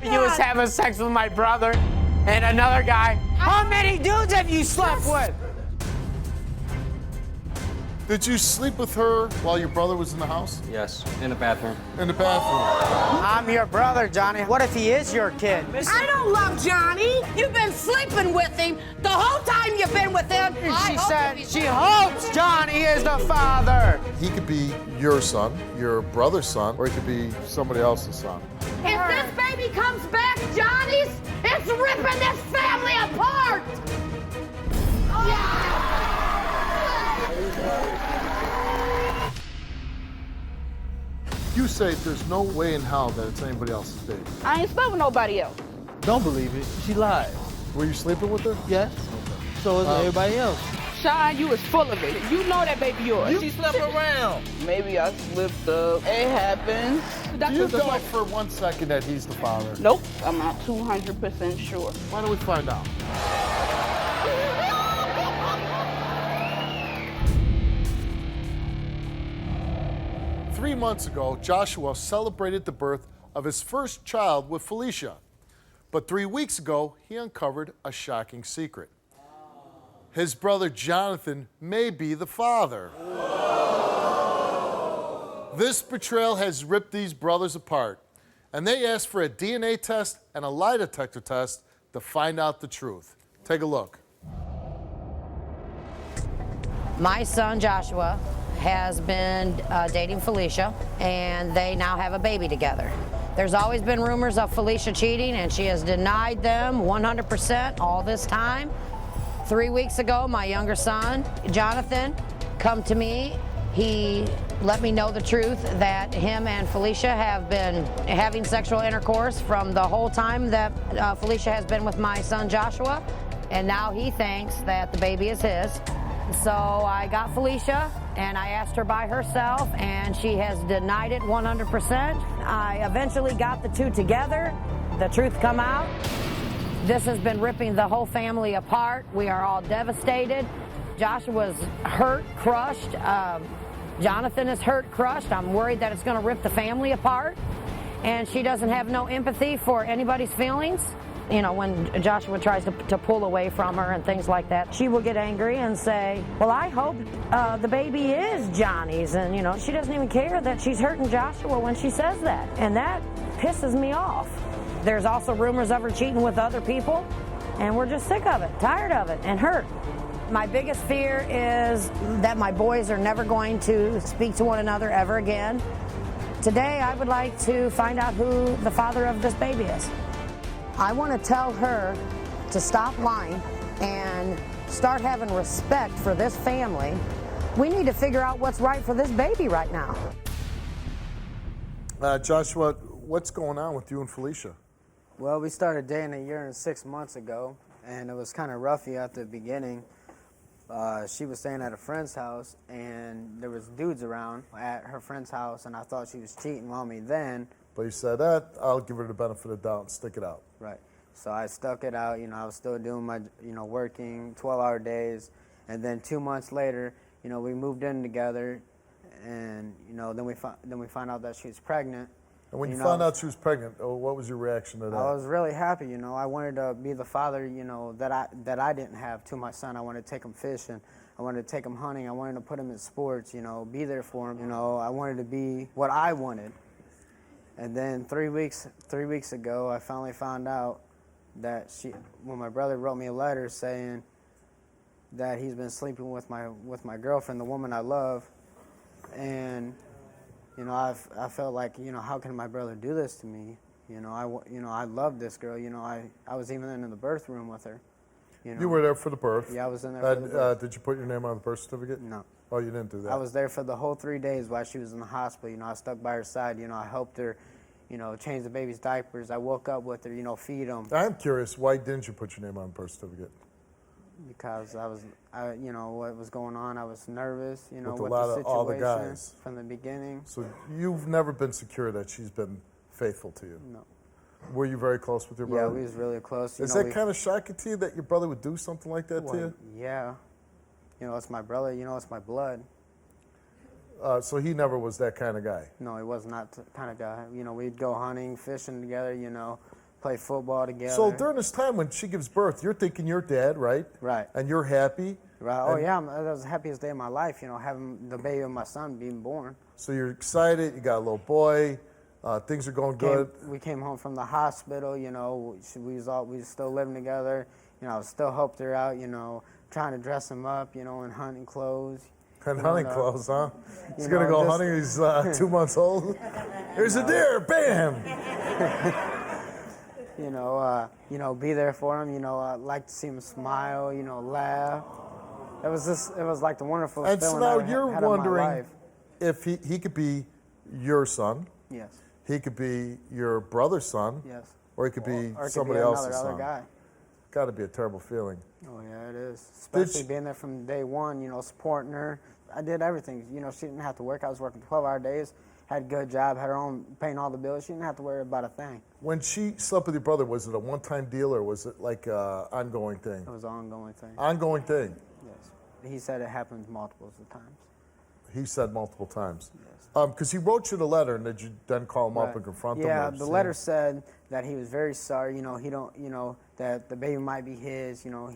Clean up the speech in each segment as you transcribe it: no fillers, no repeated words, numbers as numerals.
You was having sex with my brother and another guy. How many dudes have you slept with? Did you sleep with her while your brother was in the house? Yes, in the bathroom. In the bathroom. I'm your brother, Johnny. What if he is your kid? I don't love Johnny. You've been sleeping with him the whole time you've been with him. She said she hopes Johnny is the father. He could be your son, your brother's son, or he could be somebody else's son. If this baby comes back Johnny's, it's ripping this family apart. You say there's no way in hell that it's anybody else's baby. I ain't slept with nobody else. Don't believe it. She lied. Were you sleeping with her? Yes. So is everybody else. Sean, you was full of it. You know that baby yours. She slept around. Maybe I slipped up. It happens. You doubt for 1 second that he's the father. Nope, I'm not 200% sure. Why don't we find out? Three months ago, Joshua celebrated the birth of his first child with Felicia. But 3 weeks ago, he uncovered a shocking secret. His brother Jonathan may be the father. This betrayal has ripped these brothers apart, and they asked for a DNA test and a lie detector test to find out the truth. Take a look. My son Joshua has been dating Felicia, and they now have a baby together. There's always been rumors of Felicia cheating, and she has denied them 100% all this time. 3 weeks ago, my younger son, Jonathan, come to me. He let me know the truth that him and Felicia have been having sexual intercourse from the whole time that Felicia has been with my son Joshua, and now he thinks that the baby is his. So I got Felicia, and I asked her by herself, and she has denied it 100%. I eventually got the two together. The truth come out. This has been ripping the whole family apart. We are all devastated. Joshua's hurt, crushed. Jonathan is hurt, crushed. I'm worried that it's going to rip the family apart. And she doesn't have no empathy for anybody's feelings. You know, when Joshua tries to pull away from her and things like that, she will get angry and say, well, I hope the baby is Johnny's. And, you know, she doesn't even care that she's hurting Joshua when she says that. And that pisses me off. There's also rumors of her cheating with other people, and we're just sick of it, tired of it, and hurt. My biggest fear is that my boys are never going to speak to one another ever again. Today, I would like to find out who the father of this baby is. I want to tell her to stop lying and start having respect for this family. We need to figure out what's right for this baby right now. Joshua, what's going on with you and Felicia? Well, we started dating 1 year and 6 months ago, and it was kind of roughy at the beginning. She was staying at a friend's house, and there was dudes around at her friend's house, and I thought she was cheating on me then. But you said that, I'll give her the benefit of the doubt and stick it out. Right. So I stuck it out. You know, I was still doing my, working 12-hour days, and then 2 months later, we moved in together, and then we found out that she was pregnant. And when you found out she was pregnant, what was your reaction to that? I was really happy, I wanted to be the father, that I didn't have to my son. I wanted to take him fishing. I wanted to take him hunting. I wanted to put him in sports, be there for him. I wanted to be what I wanted. And then 3 weeks ago, I finally found out that when my brother wrote me a letter saying that he's been sleeping with my girlfriend, the woman I love, and I felt like, how can my brother do this to me? I love this girl. I was even in the birth room with her. You were there for the birth? Yeah, I was in there for the birth. Did you put your name on the birth certificate? No. Oh, you didn't do that? I was there for the whole 3 days while she was in the hospital. I stuck by her side. I helped her, change the baby's diapers. I woke up with her, feed them. I'm curious, why didn't you put your name on the birth certificate? Because what was going on. I was nervous, with a lot the of all the situation guys from the beginning. So you've never been secure that she's been faithful to you? No. Were you very close with your brother? Yeah, we was really close. Is that kind of shocking to you that your brother would do something like that to you? Yeah. It's my brother. It's my blood. So he never was that kind of guy? No, he was not the kind of guy. We'd go hunting, fishing together, play football together. So during this time when she gives birth, you're thinking you're dead, right? Right. And you're happy. Right. Oh yeah, that was the happiest day of my life. You know, having the baby of my son being born. So you're excited. You got a little boy. Things are going good. We came home from the hospital. You know, we was still living together. You know, I still helped her out. You know, trying to dress him up. You know, in hunting clothes. And hunting clothes, huh? He's you gonna know, go just- hunting. He's 2 months old. Here's a deer. Bam. You know, be there for him. You know, I like to see him smile. You know, laugh. It was like the wonderful And feeling so now I you're had in my wondering life. if he could be your son. Yes. He could be your brother's son. Yes. Or he could be Or it could somebody be else's another son. guy. Got to be a terrible feeling. Oh yeah, it is. Especially she- being there from day one. You know, supporting her. I did everything. You know, she didn't have to work. I was working 12-hour days. Had a good job. Had her own paying all the bills. She didn't have to worry about a thing. When she slept with your brother, was it a one-time deal or was it like an ongoing thing? It was an ongoing thing. Ongoing thing. Yes. He said it happened multiple times. He said multiple times. Yes. Because he wrote you the letter, and did you then call him up Right. and confront him? Yeah, or the say- letter said that he was very sorry. You know, he don't. You know that the baby might be his. You know,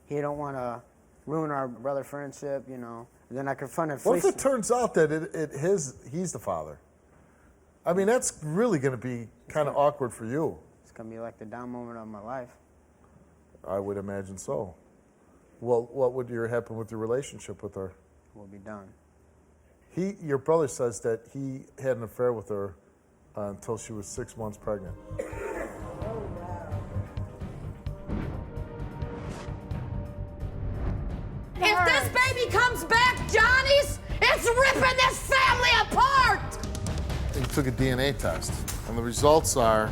he don't want to ruin our brother friendship. You know. And then I confronted What if Felicia. it turns out that he's the father? I mean, that's really going to be kind of awkward for you. It's gonna be like the down moment of my life. I would imagine so. Well, what would happen with your relationship with her? We'll be done. Your brother says that he had an affair with her until she was 6 months pregnant. If this baby comes back Johnny's, it's ripping this family apart! He took a DNA test, and the results are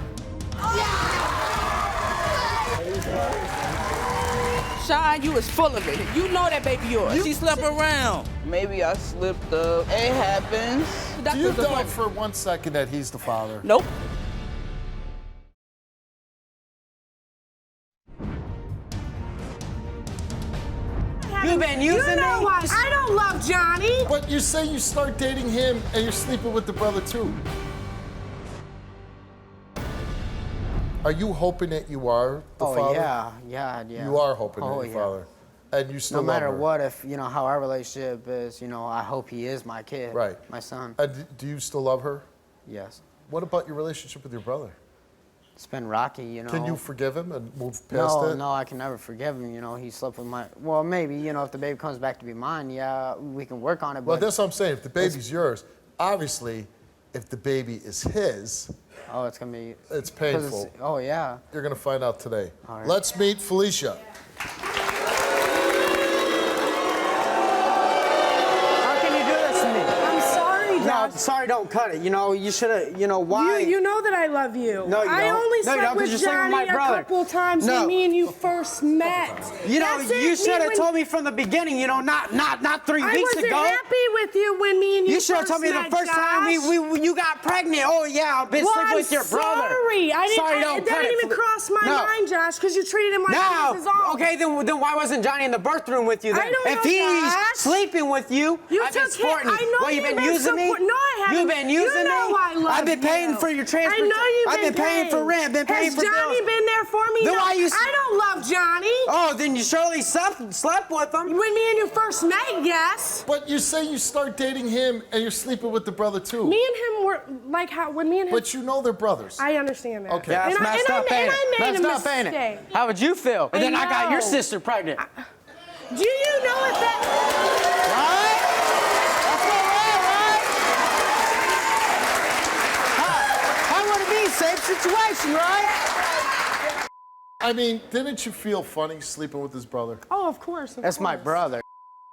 Sean, you was full of it. You know that baby yours. She slept around. Maybe I slipped up. It happens. Do you doubt for 1 second that he's the father? Nope. You've been using You know me? what? I don't love Johnny. But you say you start dating him and you're sleeping with the brother too. Are you hoping that you are the father? Yeah. You are hoping Oh, that you're yeah. the father. And you still No love matter her. what, if you know how our relationship is, you know, I hope he is my kid. Right. My son. Do you still love her? Yes. What about your relationship with your brother? It's been rocky, you know. Can you forgive him and move past it? No, I can never forgive him. You know, he slept with my. Well, maybe, you know, if the baby comes back to be mine, yeah, we can work on it. Well, But that's what I'm saying. If the baby's yours, obviously, if the baby is his, oh, it's gonna be. it's 'cause painful. oh yeah. You're going to find out today. All right. Let's meet Felicia. How can you do this to me? I'm sorry, No, Josh. sorry, don't cut it. You know, you should have. You know why? You know that I love you. No, you I don't. only No, you slept don't, 'cause with you're sleeping with Johnny my brother. a couple times No. when me and you first met. You know, That's it. you Me should have when- told me from the beginning. You know, not 3 I weeks wasn't ago. happy with you when me and you You should have first told me the met, first time Josh. you got pregnant. Oh yeah, I've been Well, sleeping I'm with your brother. sorry. I didn't. Sorry, don't that cut didn't it. even cross my No. mind, Josh, because you treated him like he was his No. own. Okay, then why wasn't Johnny in the birth room with you then? I don't if know, he's Josh. sleeping with you, You I've been took him. supporting you. I know Well, you've you've been using me? No, I haven't. You've been using you know me? I love I've been paying you. for your transport. I know you've I've been paying for rent, been paying for Has Johnny bills. been there for me? Then No, why you s- I don't love Johnny. Oh, then you surely slept with him. When me and you first met, yes. But you say you start dating him and you're sleeping with the brother too. Me and him were like how when me and him. But you know they're brothers. I understand that. Okay. Yeah, that's and messed up, and ain't I it? made a Messed up, ain't mistake. it? How would you feel? And then I got your know. sister pregnant. Do you know if that? Right? That's all right, right? How would it be? Same situation, right? I mean, didn't you feel funny sleeping with his brother? Oh, of course. That's my brother.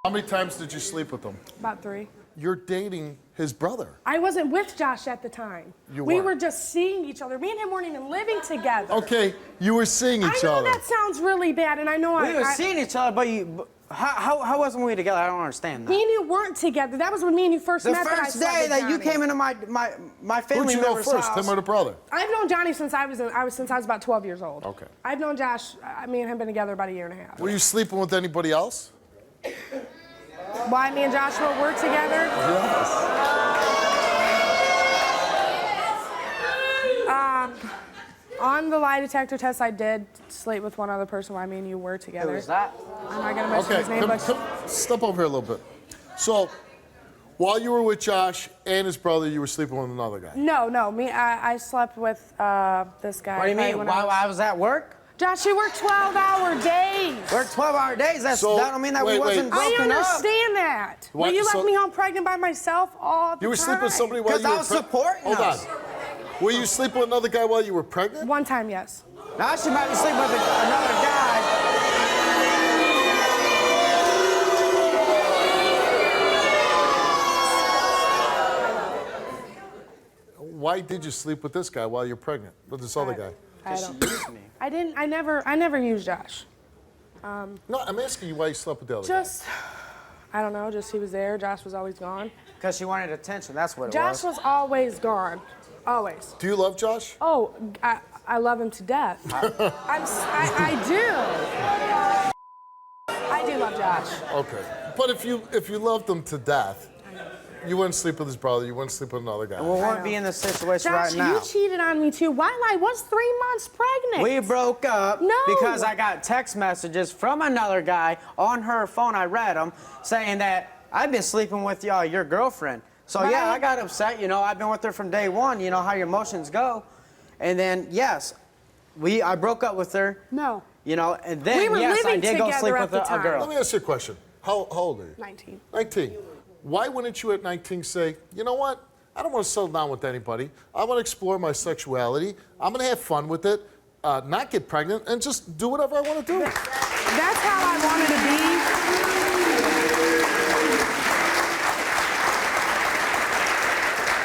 How many times did you sleep with him? About 3. You're dating his brother. I wasn't with Josh at the time. You we weren't. were just seeing each other. Me and him weren't even living together. Okay, you were seeing each I know other. that sounds really bad, and I know We were I seeing each other, but how wasn't we together? I don't understand that. me and you weren't together. That was when me and you first The met. that I first slept day with that you Johnny. came into my Who'd family you know member's first, house. him or the brother? I've known Johnny since I was about 12 years old. Okay. I've known Josh. Me and him been together about 1.5 years. Were you sleeping with anybody else? Why me and Joshua were together? Yes. On the lie detector test, I did sleep with one other person while me and you were together. Who was that? I'm not gonna mention Okay, his name, but step over here a little bit. So, while you were with Josh and his brother, you were sleeping with another guy. no, I slept with this guy. What do you probably mean? when While I was at work? Josh, you worked 12-hour days. Worked 12-hour days. That don't mean that we wasn't I broken up. understand that. What? But you left So- me home pregnant by myself all the time. You were sleeping with somebody while you were 'Cause I was supporting Hold us. on. Were you sleeping with another guy while you were pregnant? One time, yes. Now she might be sleeping with another guy. Why did you sleep with this guy while you're pregnant? With this other guy? I don't. I never used Josh. No, I'm asking you why you slept with the other Just, I don't know. Just he was there. Josh was always gone. Because she wanted attention. That's what it Josh was always gone. Always. guy. Do you love Josh? Oh, I love him to death. I do. I do love Josh. Okay. But if you loved him to death, you wouldn't sleep with his brother, you wouldn't sleep with another guy. We won't be in this situation Josh, right now. you cheated on me too. While I was 3 months pregnant. We broke up No. because I got text messages from another guy on her phone. I read them saying that I've been sleeping with your girlfriend. So yeah, I got upset. You know, I've been with her from day one. You know how your emotions go. And then yes, I broke up with her. No. You know, and then We were yes, I living did go together sleep at with the a time. girl. Let me ask you a question. How old are you? 19. 19. Why wouldn't you at 19 say, you know what? I don't want to settle down with anybody. I want to explore my sexuality. I'm going to have fun with it, not get pregnant, and just do whatever I want to do. That's how I wanted to be.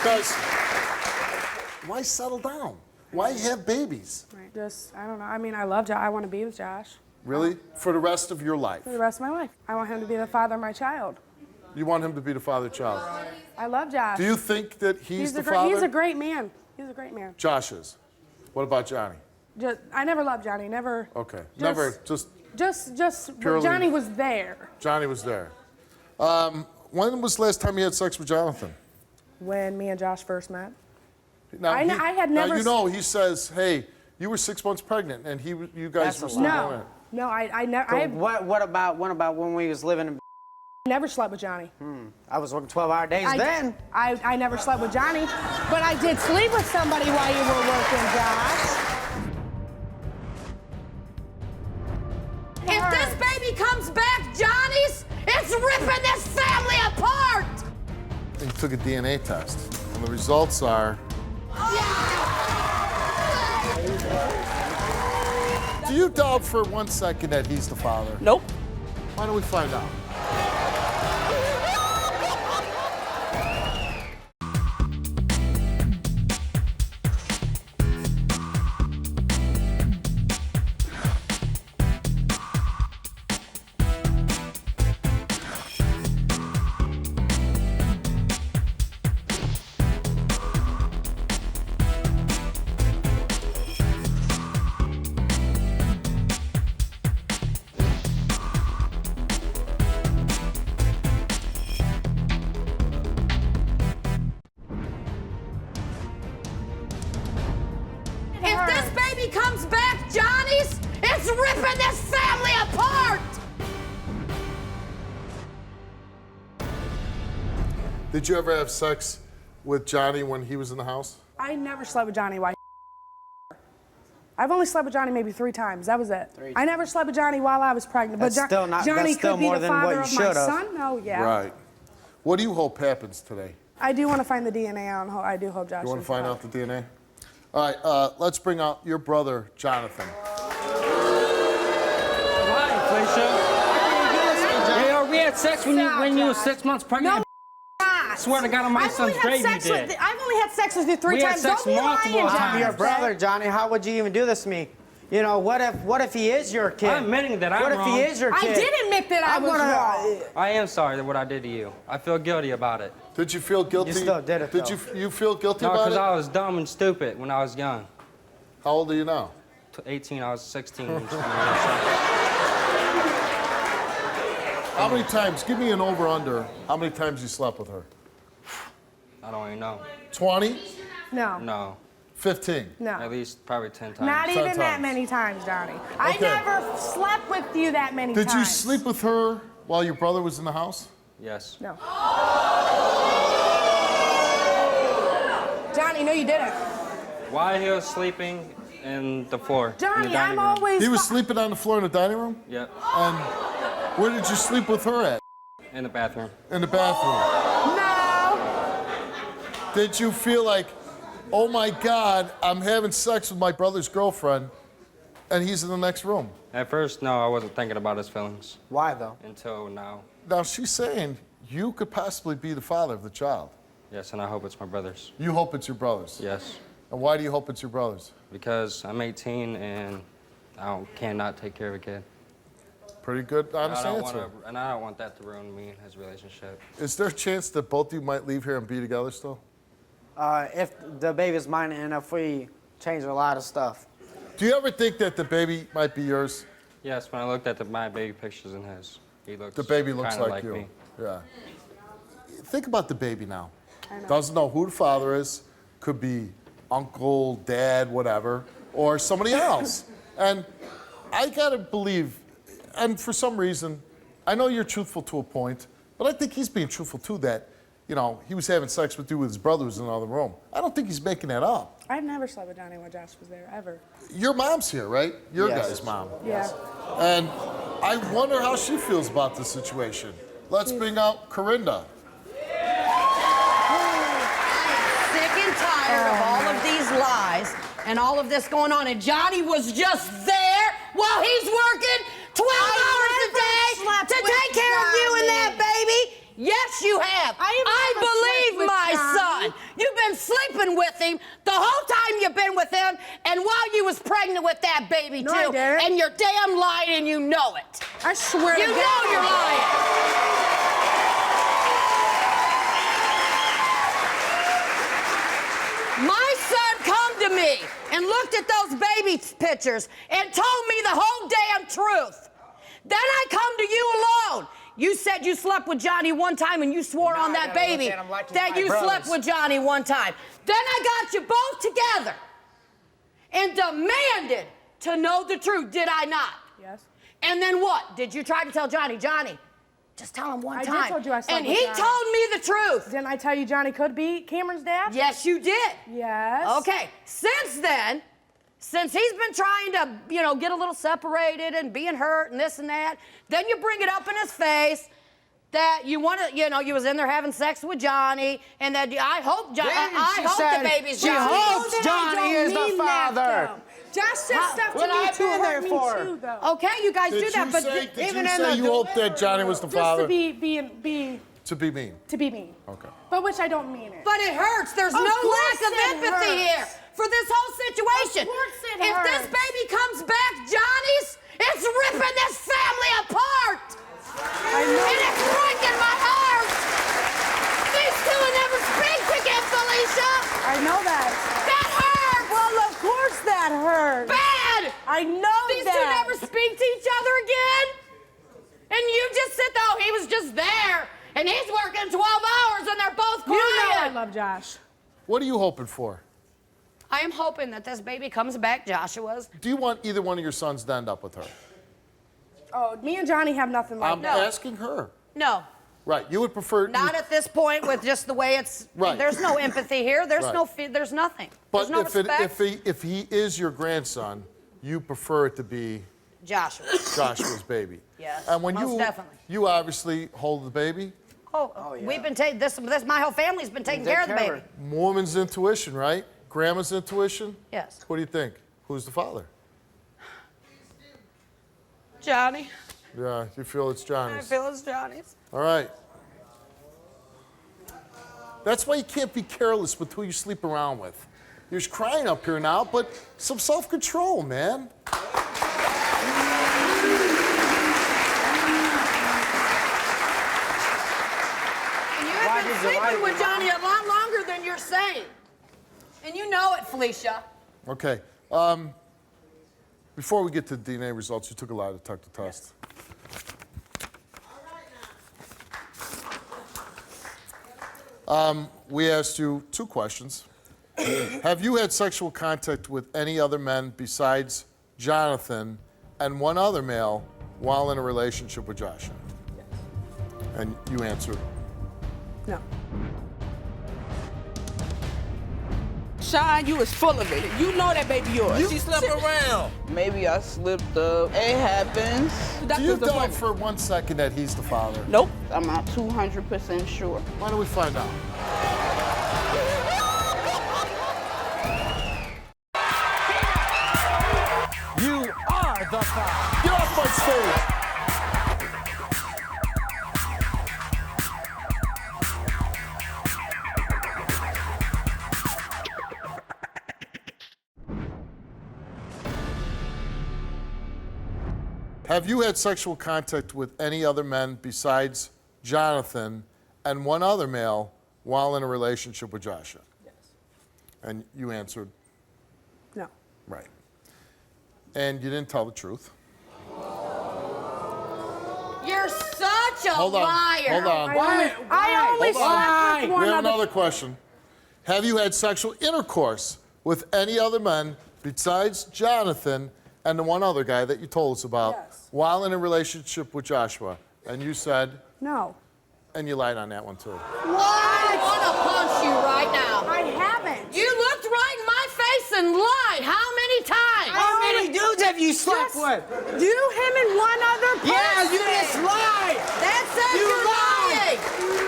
Because why settle down? Why have babies? Right. Just, I don't know. I mean, I love Josh. I want to be with Josh Really? For the rest of your life? for the rest of my life. I want him to be the father of my child. You want him to be the father of the child? I love Josh. Do you think that he's the a father? He's a great man. He's a great man. Josh is. What about Johnny? I never loved Johnny. Never. Okay. Never, just Just Purely- Johnny was there Johnny was there. When was the last time you had sex with Jonathan? when me and Josh first met. Now, I had never Now, you s- know, he says, hey, you were 6 months pregnant, and you guys That's were a still lie. doing it. No, I never. So I what about when we was living in? never slept with Johnny. I was working 12-hour days then. I never slept with Johnny, but I did sleep with somebody while you were working, Josh. If this baby comes back Johnny's, it's ripping this family apart! He took a DNA test, and the results are. Do you doubt for 1 second that he's the father? Nope. Why don't we find out? If this baby comes back Johnny's, it's ripping this family apart! Did you ever have sex with Johnny when he was in the house? I never slept with Johnny while. I've only slept with Johnny maybe 3 times. That was it. I never slept with Johnny while I was pregnant. That's but still not- Johnny that's still could be more the than what father you of my should've. son. No, yeah. Right. What do you hope happens today? I do want to find the DNA on. I do hope Josh. You want is to find the out the DNA? All right, let's bring out your brother, Jonathan. Hi, Felicia. Yeah, we had sex when you were 6 months pregnant. No, I swear to God on my son's grave you did. I've only had sex with you 3 We had times. sex Don't be multiple lying, times. Josh. I'm your brother, Johnny. How would you even do this to me? You know, what if he is your kid? I'm admitting that I'm What if wrong. he is your I kid? did admit that I I'm was gonna- wrong. I am sorry for what I did to you. I feel guilty about it. Did you feel guilty? You still did it, Did though. you feel guilty No, about because it? I was dumb and stupid when I was young. How old are you now? 18, I was 16. How many times? Give me an over/under. How many times you slept with her? I don't even know. 20? No. No. 15. No. At least probably 10 times. Not even that times. many times, Johnny. I Okay. never slept with you that many times. Did you sleep with her while your brother was in the house? Yes. No. Johnny, no, you didn't. While he was sleeping in the floor. in the Johnny, dining I'm room. always. He was sleeping on the floor in the dining room? Yep. And where did you sleep with her at? In the bathroom. In the bathroom. No. Did you feel like, oh my God, I'm having sex with my brother's girlfriend, and he's in the next room? At first, no, I wasn't thinking about his feelings. Why though? Until now. Now she's saying you could possibly be the father of the child. Yes, and I hope it's my brother's. You hope it's your brother's. Yes. And why do you hope it's your brother's? Because I'm 18 and cannot take care of a kid. Pretty good, honest answer. And I don't want that to ruin me and his relationship. Is there a chance that both of you might leave here and be together still? If the baby's mine and if we change a lot of stuff. Do you ever think that the baby might be yours? Yes, when I looked at my baby pictures and his, he looks The baby looks kinda like you. me. Yeah. Think about the baby now. Doesn't know who the father is. Could be uncle, dad, whatever, or somebody else. And I gotta believe, and for some reason, I know you're truthful to a point, but I think he's being truthful too, that, you know, he was having sex with you with his brother who's in another room. I don't think he's making that up. I've never slept with Johnny when Josh was there, ever. Your mom's here, right? Your Yes. guy's mom. Yeah. And I wonder how she feels about the situation. Let's bring out Corinda. Sick and tired of all of these lies and all of this going on. And Johnny was just there while he's working 12 hours a day to take care of you and that baby. Yes, you have. I never believe slept with my Johnny. son. You've been sleeping with him the whole time you've been with him, and while you was pregnant with that baby No, too. I didn't. And you're damn lying, and you know it. I swear You to God. know you're lying. My son come to me and looked at those baby pictures and told me the whole damn truth. Then I come to you alone. You said you slept with Johnny one time and you swore on that baby that you slept with Johnny one time. Then I got you both together and demanded to know the truth, did I not? Yes. And then what? Did you try to tell Johnny, just tell him one I did time. told you I slept and with he Johnny. told me the truth. Didn't I tell you Johnny could be Cameron's dad? Yes, you did. Yes. Okay, since then, since he's been trying to, get a little separated and being hurt and this and that, then you bring it up in his face that you want to, you was in there having sex with Johnny, and that I hope the baby's she Johnny. hopes Johnny is the father. Josh said stuff to What me I've to been hurt there me for. too, though. Okay, you guys Did do that, you but say, did even you in say the you hope that Johnny was the Just father? to be To be mean. mean. Okay. But which I don't mean it. But it hurts. There's no course lack of it empathy hurts. here for this whole situation. Of course it If this hurts. baby comes back Johnny's, it's ripping this family apart. I know. And it's breaking my heart. These two will never speak again, Felicia. I know that. That hurts. Well, of course that hurts. Bad. I know These that. two never speak to each other again. And you just sit there, he was just there. And he's working 12 hours and they're both You quiet. know I love Josh. What are you hoping for? I am hoping that this baby comes back Joshua's. Do you want either one of your sons to end up with her? Oh, me and Johnny have nothing like I'm that. asking her. No. Right, you would prefer... Not at this point with just the way it's. Right. There's no empathy here. There's Right. no. There's nothing. But There's no if, respect. if he is your grandson, you prefer it to be Joshua. Joshua's baby. Yes, And when most definitely. you obviously hold the baby, Oh, yeah. we've been taking this. My whole family's been taking care of the baby. woman's intuition, right? Grandma's intuition? Yes. What do you think? Who's the father? Johnny. Yeah, you feel it's I Johnny's. feel it's Johnny's. All right. That's why you can't be careless with who you sleep around with. You're just crying up here now, but some self-control, man. And you have been sleeping with Johnny a lot longer than you're saying. And you know it, Felicia. Okay. Before we get to the DNA results, you took a lie detector test. We asked you 2 questions. Have you had sexual contact with any other men besides Jonathan and one other male while in a relationship with Joshua? Yes. And you answered. No. Sean, you was full of it. You know that baby yours. She slept around. Maybe I slipped up. It happens. Do you doubt for 1 second that he's the father? Nope. I'm not 200% sure. Why don't we find out? You are the father. Get off my stage! Have you had sexual contact with any other men besides Jonathan and one other male while in a relationship with Joshua? Yes. And you answered No. right. And you didn't tell the truth. You're such a Hold on. liar. Hold on. I only Hold on. slept with We one have other. another question. Have you had sexual intercourse with any other men besides Jonathan and the one other guy that you told us about Yes. while in a relationship with Joshua? And you said, No. and you lied on that one too. I want to punch you right now. I haven't. You looked right in my face and lied. How many times? How many dudes have you slept with? You, him, and one other person. Yeah, you just lied. That says You you're lied. lying.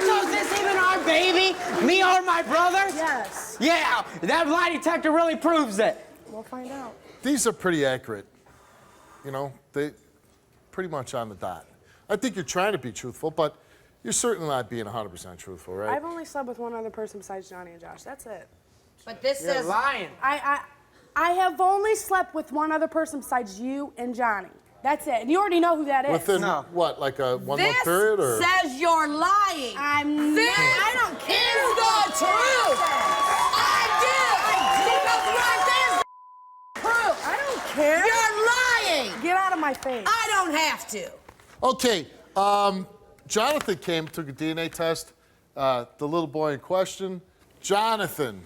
So is this even our baby? Me or my brother? Yes. Yeah, that lie detector really proves it. We'll find out. These are pretty accurate. You know, they pretty much on the dot. I think you're trying to be truthful, but you're certainly not being 100% truthful, right? I've only slept with one other person besides Johnny and Josh. That's it. But this You're says lying. I have only slept with one other person besides you and Johnny. That's it. And you already know who that is. Within what, like a 1 month this period, or? says you're lying. I'm This I don't care. is the truth. I do. Because right there's the proof. I don't care. You're lying. Get out of my face. I don't have to. Okay, Jonathan came, took a DNA test. The little boy in question, Jonathan,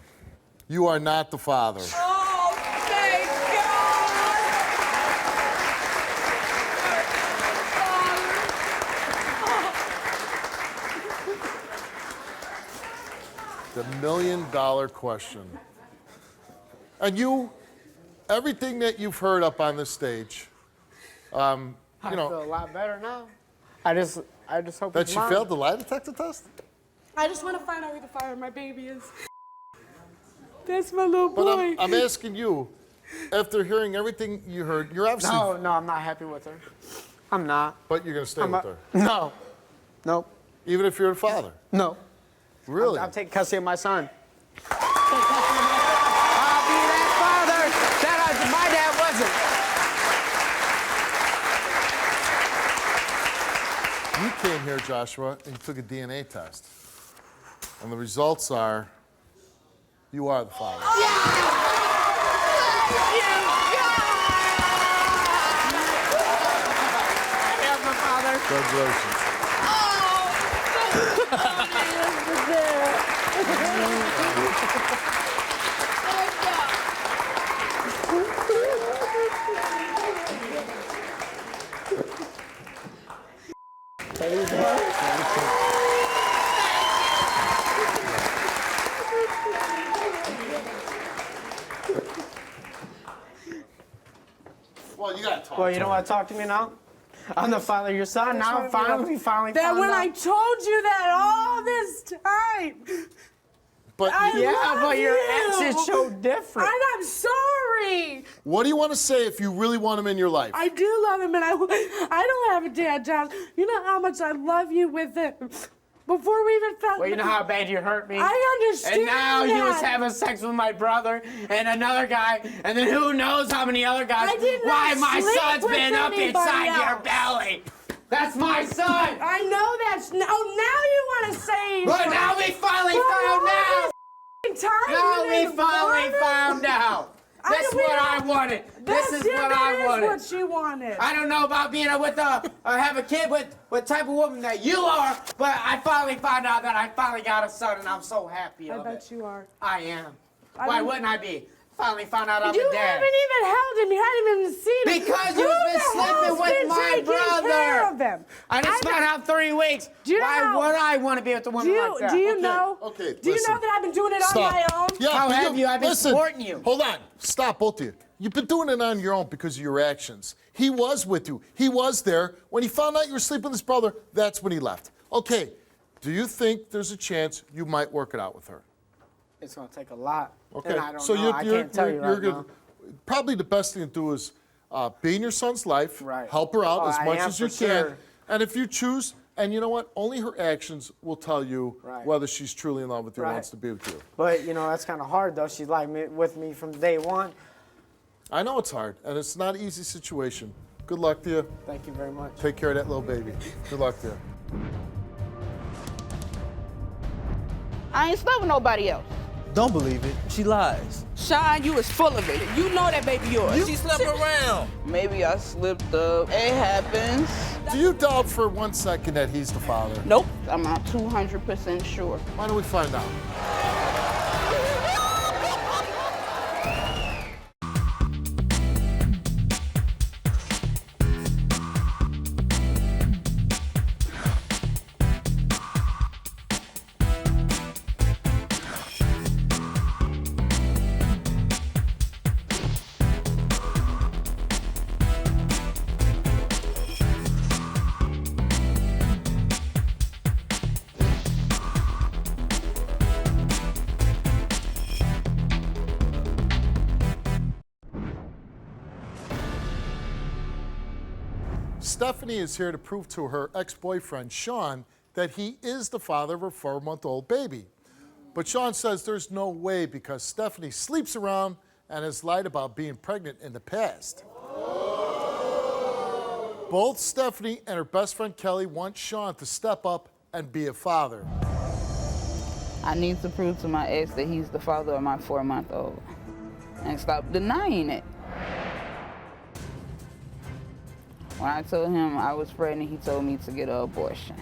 you are not the father. Oh, thank The $1 million question. And you, everything that you've heard up on this stage, you I feel know, a lot better now. I just hope that it's you mine. failed the lie detector test? I just want to find out who the father of my baby is. That's my little But boy. I'm asking you, after hearing everything you heard, you're obviously, No, I'm not happy with her. I'm not. but you're gonna stay I'm with a- her, No. Nope. even if you're the father. No. Really? I'm taking custody of my son. I'll be that father that my dad wasn't. You came here, Joshua, and you took a DNA test. And the results are, you are the father. I am the father. Congratulations. Well, you gotta talk. Well, you don't want to talk to me now? I'm the father of your son. Now I'm finally that found when out. I told you that all this time. But Yeah, love but your you. actions show different. And I'm sorry. what do you want to say if you really want him in your life? I do love him, and I don't have a dad, Josh. You know how much I love you with him. Before we even found Well, you know how bad you hurt me? I understand And now that. you was having sex with my brother and another guy, and then who knows how many other guys. I did not Why my sleep son's with been up anybody inside your else. belly. That's my son. I know that's now you want to say. But now we finally found out. Now we finally found out. That's what I wanted. This is what I wanted. That's what you wanted. I don't know about being with or have a kid with what type of woman that you are, but I finally found out that I finally got a son, and I'm so happy I of bet it. you are. I am. Why wouldn't I be? Finally found out I'm You a dad. haven't even held him. You haven't even seen him. Because you've been sleeping with my brother. Care of him? I just found out 3 weeks. Do you know Why how- would I want to be with a woman like that? Do you know? Okay, Do you listen. know that I've been doing it Stop. on my own? Yeah, How but have you? I've been listen, supporting you. Hold on. Stop, both of you. You've been doing it on your own because of your actions. He was with you. He was there. When he found out you were sleeping with his brother, that's when he left. Okay, do you think there's a chance you might work it out with her? It's gonna take a lot. Okay, And I don't so know. I can't tell you right now. Probably the best thing to do is be in your son's life, Right. help her out Oh, as I much am as you for can, sure. and if you choose, and you know what, only her actions will tell you Right. whether she's truly in love with you and Right. wants to be with you. But you know that's kind of hard though. She's like with me from day one. I know it's hard, and it's not an easy situation. Good luck to you. Thank you very much. Take care of that little baby. Good luck to you. I ain't slept with nobody else. Don't believe it. She lies. Sean, you is full of it. You know that baby yours. She slept around. Maybe I slipped up. It happens. Do you doubt for 1 second that he's the father? Nope. I'm not 200% sure. Why don't we find out? Stephanie is here to prove to her ex-boyfriend, Sean, that he is the father of her 4-month-old baby. But Sean says there's no way because Stephanie sleeps around and has lied about being pregnant in the past. Both Stephanie and her best friend Kelly want Sean to step up and be a father. I need to prove to my ex that he's the father of my 4-month-old and stop denying it. When I told him I was pregnant, he told me to get an abortion.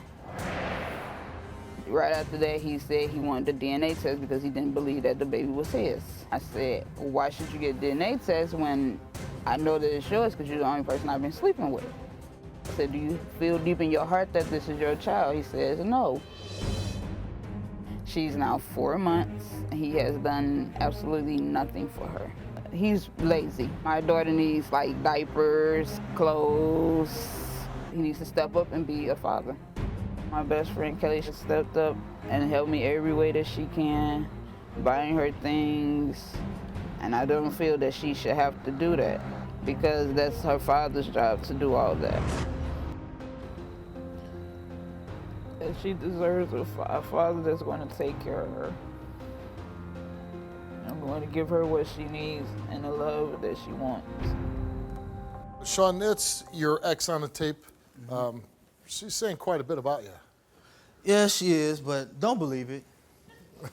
Right after that, he said he wanted a DNA test because he didn't believe that the baby was his. I said, why should you get a DNA test when I know that it's yours because you're the only person I've been sleeping with? I said, do you feel deep in your heart that this is your child? He says, no. She's now 4 months. He has done absolutely nothing for her. He's lazy. My daughter needs like diapers, clothes. He needs to step up and be a father. My best friend Kelly has stepped up and helped me every way that she can, buying her things. And I don't feel that she should have to do that because that's her father's job to do all that. And she deserves a father that's going to take care of her. I'm going to give her what she needs and the love that she wants. Sean, that's your ex on the tape. She's saying quite a bit about you. Yeah, she is, but don't believe it.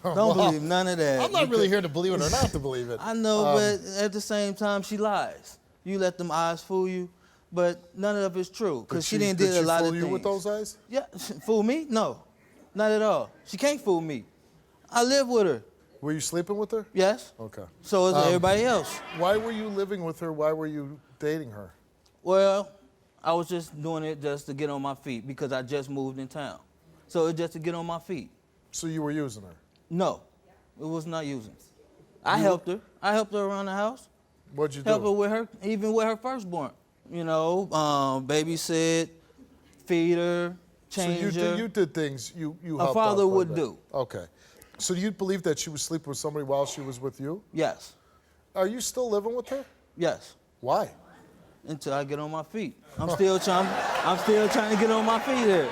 Don't believe none of that. I'm not really here to believe it or not to believe it. I know, but at the same time, she lies. You let them eyes fool you, but none of it's true because she didn't did a lot of things. Did she fool you with those eyes? Yeah, fool me? No, not at all. She can't fool me. I live with her. Were you sleeping with her? Yes. Okay. So is everybody else. Why were you living with her? Why were you dating her? Well, I was just doing it just to get on my feet because I just moved in town. So it's just to get on my feet. So you were using her? No, it was not using. I helped her. I helped her around the house. What'd you do? Help her with her, even with her firstborn. You know, babysit, feed her, change her. So you did things you helped A father out quite would bit. do. Okay. So you believe that she was sleeping with somebody while she was with you? Yes. Are you still living with her? Yes. Why? Until I get on my feet. I'm still trying to get on my feet here.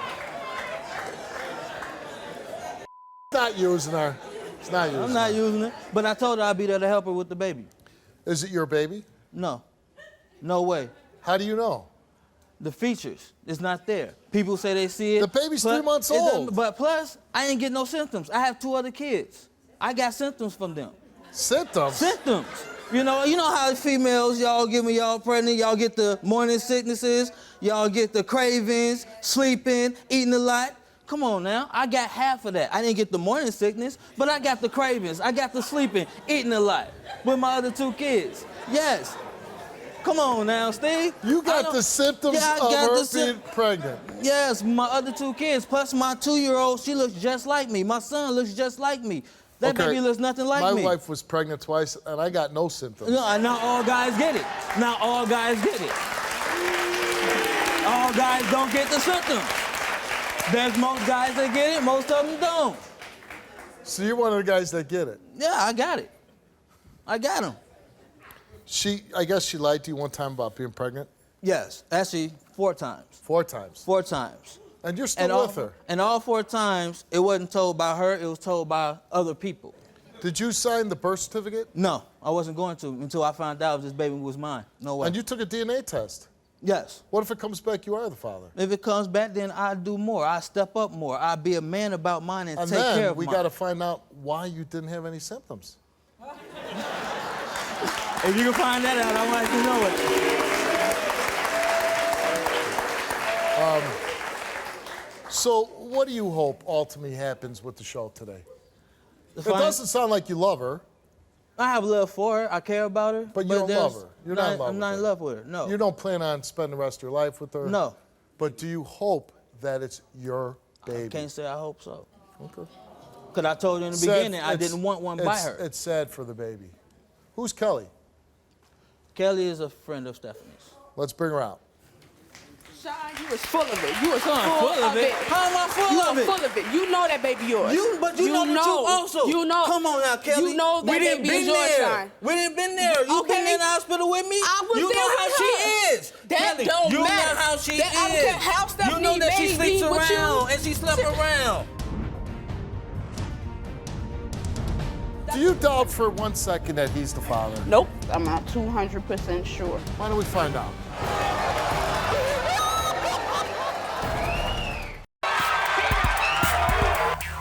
Not using her. It's not using I'm not her. using it, but I told her I'd be there to help her with the baby. Is it your baby? No. No way. How do you know? The features, it's not there. People say they see it. The baby's 3 months old. But plus, I ain't get no symptoms. I have 2 other kids. I got symptoms from them. Symptoms? Symptoms. You know how females, y'all get when y'all pregnant, y'all get the morning sicknesses, y'all get the cravings, sleeping, eating a lot. Come on now, I got half of that. I didn't get the morning sickness, but I got the cravings. I got the sleeping, eating a lot with my other 2 kids. Yes. Come on now, Steve. You got the symptoms of her being pregnant. Yes, my other 2 kids, plus my 2-year-old, she looks just like me. My son looks just like me. That baby looks nothing like me. My wife was pregnant twice, and I got no symptoms. No, not all guys get it. Not all guys get it. All guys don't get the symptoms. There's most guys that get it, most of them don't. So you're one of the guys that get it? Yeah, I got it. I got him. I guess she lied to you one time about being pregnant? Yes, actually 4 times. 4 times? 4 times. And you're still with her? And all 4 times, it wasn't told by her, it was told by other people. Did you sign the birth certificate? No, I wasn't going to until I found out this baby was mine. No way. And you took a DNA test? Yes. What if it comes back you are the father? If it comes back, then I do more. I step up more. I be a man about mine and take care of mine. We got to find out why you didn't have any symptoms. If you can find that out, I'd like to know it. So what do you hope ultimately happens with the show today? It doesn't sound like you love her. I have love for her. I care about her. But you don't love her. You're not in love with her. I'm not in love with her, no. You don't plan on spending the rest of your life with her? No. But do you hope that it's your baby? I can't say I hope so. Okay. Because I told you in the beginning I didn't want one by her. It's sad for the baby. Who's Kelly? Kelly is a friend of Stephanie's. Let's bring her out. Sean, you was full of it. You was full of it. How am I full of it? You were full of it. You know that baby yours. But you know the truth also. You know. Come on now, Kelly. You know that baby is yours, Sean. We didn't been there. You been in the hospital with me. I was you there know with how her. she is. That Kelly, don't you matter. know how she is. I don't care how Stephanie you know that she made sleeps me with you. around and she slept around. Do you doubt for 1 second that he's the father? Nope, I'm not 200% sure. Why don't we find out?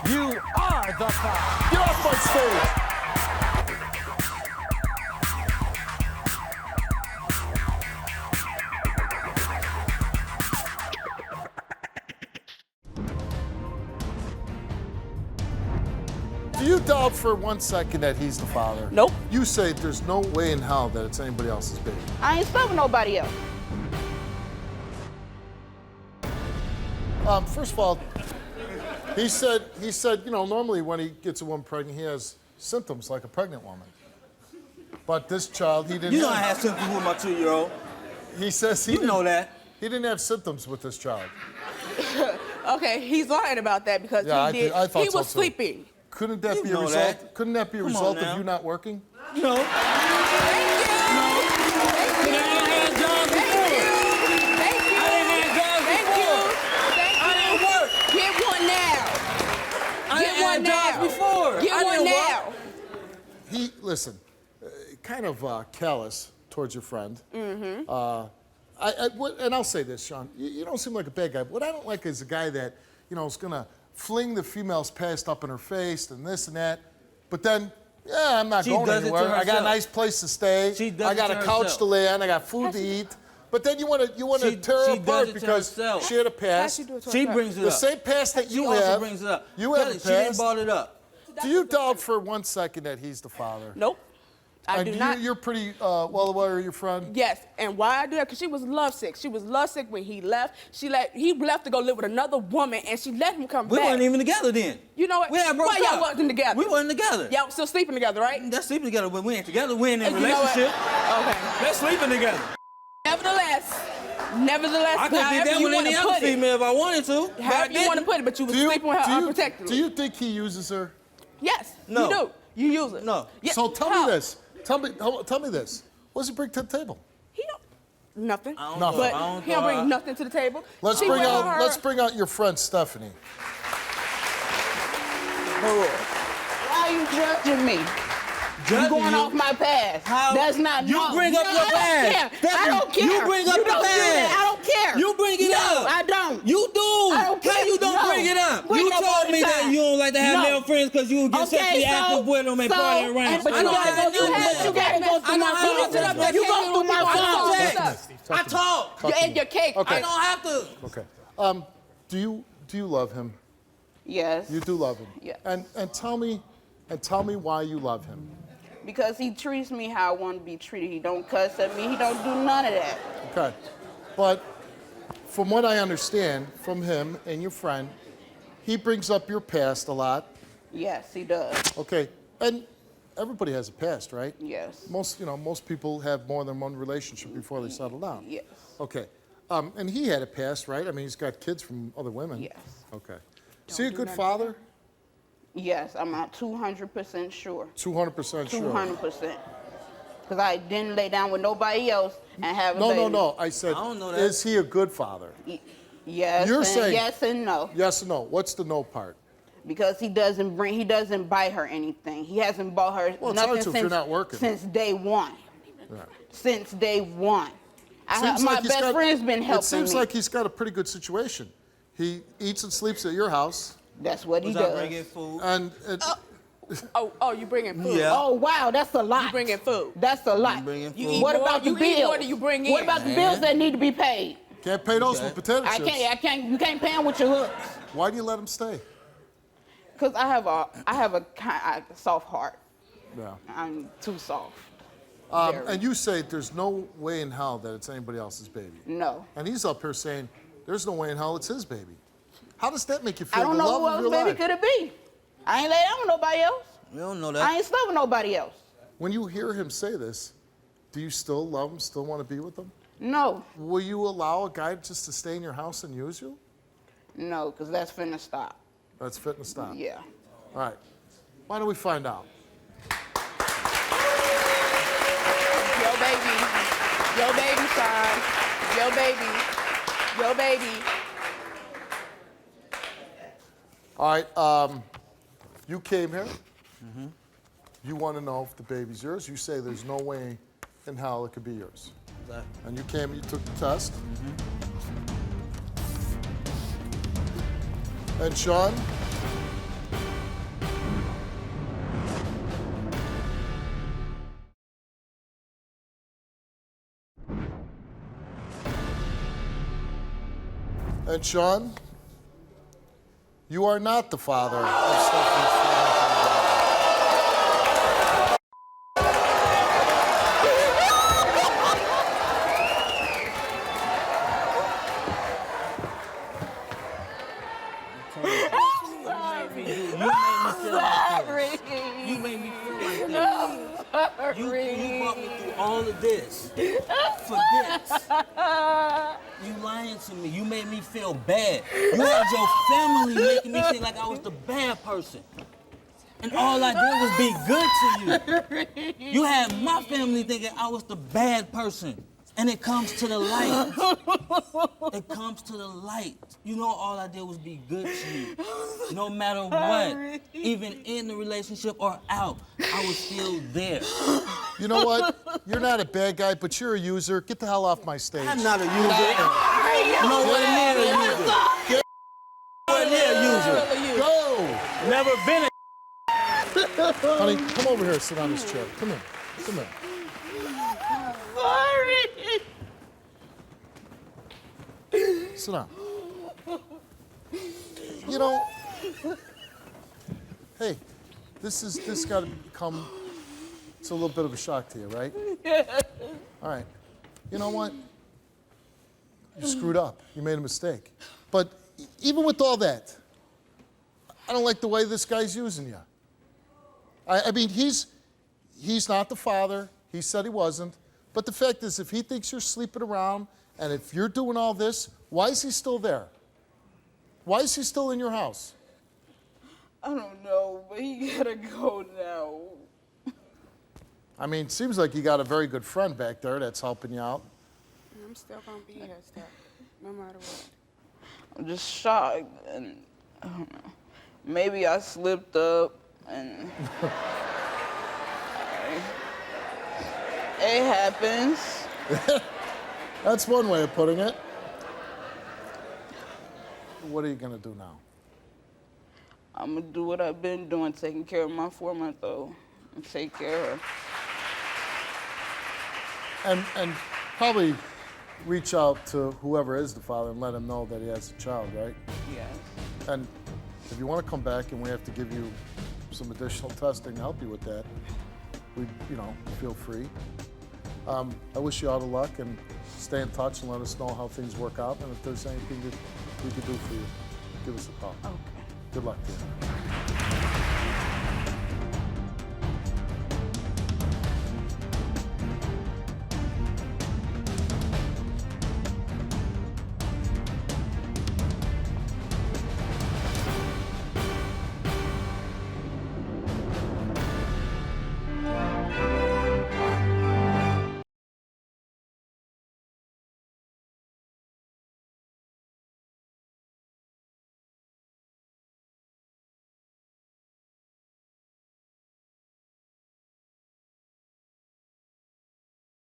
You are the father. Get off my stage! Do you doubt for 1 second that he's the father? Nope. You say there's no way in hell that it's anybody else's baby. I ain't slept with nobody else. First of all, he said, you know, normally when he gets a woman pregnant, he has symptoms like a pregnant woman. But this child, he didn't. You know I had symptoms with my 2-year-old. He says he You know that. He didn't have symptoms with this child. Okay, he's lying about that because Yeah, he did. I thought He so was too. sleeping. Couldn't that You be a know result? that. Couldn't that be a Come on result now. of you not working? No. Thank you. I didn't have jobs before. Thank you. I didn't have jobs Thank before. you. Thank you. I didn't work. Get one now. I Get didn't one have jobs now. before. Get I one didn't work. now. Listen, kind of callous towards your friend. Mm-hmm. And I'll say this, Sean, you don't seem like a bad guy. What I don't like is a guy that, you know, is gonna fling the female's past up in her face and this and that, but then, yeah, I'm not She going does it to anywhere. I got a herself. nice place to stay. She does I it got to a couch herself. to lay on. I got food to eat. But then you want to She- tear her she does apart it to because herself. she had a past. She brings it The up. same past that She you also have. brings it up. You have Kelly, a she didn't past. brought it up. Do you doubt for 1 second that he's the father? Nope. I do not. You're pretty well aware of your friend. Yes, and why I do that? Because she was lovesick. She was lovesick when he left. He left to go live with another woman, and she let him come We back. weren't even together then. You know what? We had broke Why y'all up. wasn't together? We wasn't together. Y'all still sleeping together, right? That's sleeping together, but we ain't together. We ain't in a And you know what? relationship. Okay. That's sleeping together. Nevertheless, I could do however that you with any wanna other put it, female if I wanted to. but I however you want to didn't. put it, but you was sleeping with her unprotectedly. Do you think he uses her? Yes, No. you do. You use it. No. Yeah, So tell how? me this. Tell me this. What does he bring to the table? He don't. Nothing. I don't Nothing. But I don't he don't know. bring nothing to the table. Let's She bring went out on her- your friend Stephanie. Why are you judging me? Judging You going you? off my past. How- That's not You no. bring up No, your I past. don't care. I don't care. You bring up you the don't do that. past. I don't care. You bring it no, up. I don't. You do. I don't How care. you don't No. bring it up? Bring You it up all told the me that time. you don't like to have No. male friends because you get sexually active with them and party around. But I you don't gotta have go to do through that. you gotta go through my phone. You go through my phone. I talk. You ate your cake. Okay. I don't have to. Okay. Do you love him? Yes. You do love him. Yes. And tell me why you love him. Because he treats me how I want to be treated. He don't cuss at me. He don't do none of that. Okay. But from what I understand from him and your friend, he brings up your past a lot. Yes, he does. Okay. And everybody has a past, right? Yes. Most people have more than one relationship before they settle down. Yes. Okay. And he had a past, right? I mean, he's got kids from other women. Yes. Okay. Is he a good father? Yes, I'm not 200% sure. 200% sure. 200%. Because I didn't lay down with nobody else and have a baby. No. I said, I don't know that. is he a good father? Yes. You're and saying yes and no. Yes and no. What's the no part? Because he doesn't buy her anything. He hasn't bought her Well, it's nothing hard to if you're not working. since day one. Right. Since day one. Seems My like he's best got- friend's been helping me. It seems like he's got a pretty good situation. He eats and sleeps at your house. That's what he Was I does. bringing food? And Oh, you bringing food? Yeah. Oh, wow, that's a lot. You bringing food? That's a lot. I'm bringing You food. eat What more- about the you eat bills? more than you bring in. What about the bills that need to be paid? can't pay those with potato chips. I can't. You can't pay them with your hooks. Why do you let him stay? Cause I have a soft heart. Yeah. I'm too soft. And you say there's no way in hell that it's anybody else's baby. No. And he's up here saying there's no way in hell it's his baby. How does that make you feel? I don't the know love who of else your baby life? could it be. I ain't laid down with nobody else. We don't know I that. ain't slept with nobody else. When you hear him say this, do you still love him? Still want to be with him? No. Will you allow a guy just to stay in your house and use you? No, cause that's finna stop. That's fit and stop. Yeah. All right. Why don't we find out? Yo, baby. Yo, baby, son. Yo, baby. Yo, baby. All right. You came here. You want to know if the baby's yours. You say there's no way in hell it could be yours. Exactly. And you came, you took the test. And Sean? And Sean, you are not the father of Stephanie's You made me feel like that. You brought me through all of this for this. You lying to me. You made me feel bad. You had your family making me feel like I was the bad person. And all I did was be good to you. You had my family thinking I was the bad person. And it comes to the light. It comes to the light. You know, all I did was be good to you. No matter what, even in the relationship or out, I was still there. You know what? You're not a bad guy, but you're a user. Get the hell off my stage. I'm not a user. Nowhere near a user. Nowhere near a user. Go! Never been a Honey, come over here, sit on this chair. Come here. Come here. Sit down. You know, hey, this got to become, it's a little bit of a shock to you, right? All right. You know what? You screwed up. You made a mistake. But even with all that, I don't like the way this guy's using you. I mean, he's not the father. He said he wasn't. But the fact is, if he thinks you're sleeping around and if you're doing all this, why is he still there? Why is he still in your house? I don't know, but he gotta go now. I mean, it seems like you got a very good friend back there that's helping you out. I'm still gonna be here, Steph, no matter what. I'm just shocked, and I don't know. Maybe I slipped up, and it happens. That's one way of putting it. What are you gonna do now? I'm gonna do what I've been doing, taking care of my 4-month-old, and take care of her. And probably reach out to whoever is the father and let him know that he has a child, right? Yes. And If you want to come back and we have to give you some additional testing to help you with that, feel free. I wish you all the luck, and stay in touch and let us know how things work out. And if there's anything that we could do for you, give us a call. Okay. Good luck to you.